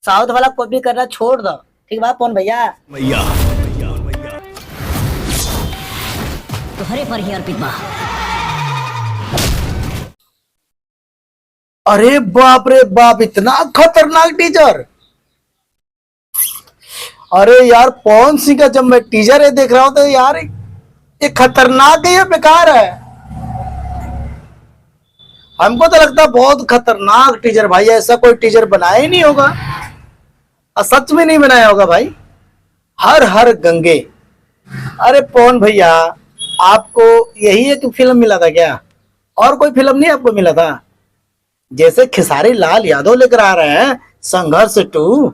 South वाला copy करना छोड़ दो। ठीक बा कौन भैया? भैया तोहरे पर ही अर्पित बा। अरे बाप रे बाप, इतना खतरनाक टीचर। अरे यार पवन सिंह का जब मैं टीचर है देख रहा हूं तो यार ये खतरनाक है या बेकार है? हमको तो लगता है बहुत खतरनाक टीचर भाई, ऐसा कोई टीचर बनाया ही नहीं होगा और सच में नहीं बनाया होगा भाई। हर हर गंगे। अरे पवन भैया आपको यही एक फिल्म मिला था क्या? और कोई फिल्म नहीं आपको मिला था? जैसे खेसारी लाल यादव लेकर आ रहे हैं संघर्ष 2,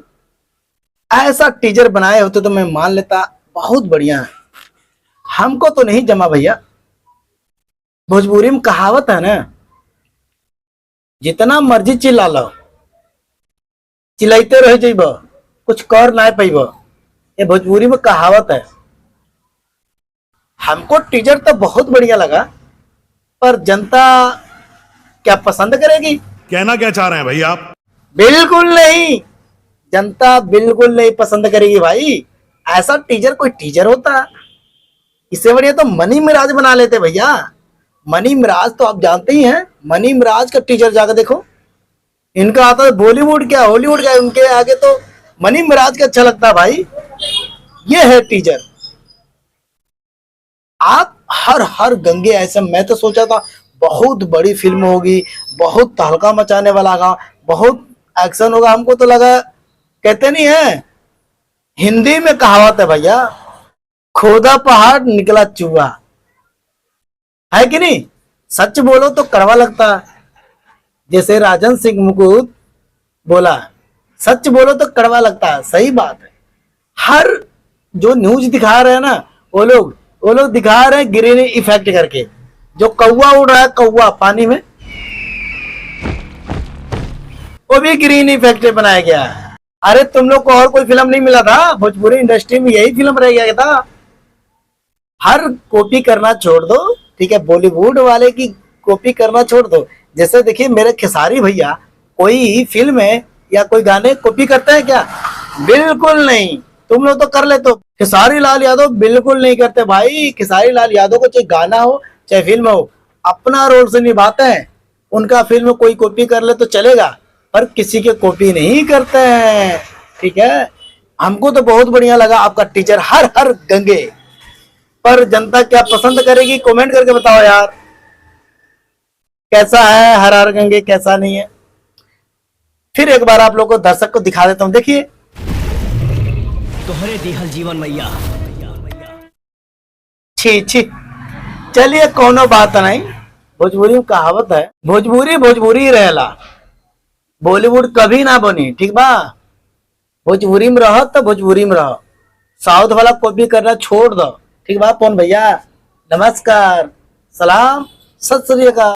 ऐसा टीचर बनाए होते तो मैं मान लेता बहुत बढ़िया है। हमको तो नहीं जमा भैया। भोजपुरी में कहावत है ना, जितना मर्जी चिल्ला लो, चिल्लाते रह जाइब, कुछ कर ना पाइब। ये भोजपुरी में कहावत है। हमको टीचर तो बहुत बढ़िया लगा, पर जनता क्या पसंद करेगी? कहना क्या चाह रहे हैं भैया आप? बिल्कुल नहीं, जनता बिल्कुल नहीं पसंद करेगी भाई। ऐसा टीचर कोई टीचर होता? इससे बढ़िया तो मनी मिराज बना लेते भैया। मनी मिराज तो आप जानते ही हैं, मनी मिराज का टीचर जाकर देखो, इनका आता है बॉलीवुड क्या हॉलीवुड क्या, उनके आगे तो मनी मिराज का अच्छा लगता है भाई। ये है टीचर। आप हर हर गंगे ऐसे, मैं तो सोचा था बहुत बड़ी फिल्म होगी, बहुत तहलका मचाने वाला होगा, बहुत एक्शन होगा। हमको तो लगा, कहते नहीं है हिंदी में कहावत है भैया, खोदा पहाड़ निकला चूहा, है कि नहीं? सच बोलो तो कड़वा लगता है। जैसे राजन सिंह मुकुट बोला, सच बोलो तो कड़वा लगता है। सही बात है। हर जो न्यूज दिखा रहे हैं ना, वो लोग दिखा रहे हैं ग्रीन इफेक्ट करके। जो कौवा उड़ रहा है, कौवा पानी में, वो भी ग्रीन इफेक्ट बनाया गया है। अरे तुम लोग को और कोई फिल्म नहीं मिला था? भोजपुरी इंडस्ट्री में यही फिल्म रह गया था। हर कॉपी करना छोड़ दो, ठीक है? बॉलीवुड वाले की कॉपी करना छोड़ दो। जैसे देखिए मेरे खेसारी भैया कोई फिल्म है या कोई गाने कॉपी करते हैं क्या? बिल्कुल नहीं। तुम लोग तो कर लेते हो, खेसारी लाल यादव बिल्कुल नहीं करते भाई। खेसारी लाल यादव को चाहे गाना हो चाहे फिल्म हो, अपना रोल से निभाते हैं। उनका फिल्म कोई कॉपी कर ले तो चलेगा, पर किसी के कॉपी नहीं करते हैं, ठीक है? हमको तो बहुत बढ़िया लगा आपका टीचर हर हर गंगे। पर जनता क्या पसंद करेगी? कमेंट करके बताओ यार, कैसा है हर हर गंगे, कैसा नहीं है। फिर एक बार आप लोग को दर्शक को दिखा देता हूं, देखिए। तोहरे दिहल जीवन मैया। छी छी, चलिए कोनो बात नहीं। भोजपुरी में कहावत है, भोजपुरी भोजपुरी रहेला, बॉलीवुड कभी ना बनी, ठीक बा? भोजपुरी में रहो तो भोजपुरी में रहो, साउथ वाला कॉपी करना छोड़ दो, ठीक बा? कौन भैया? नमस्कार, सलाम, सत श्री अकाल।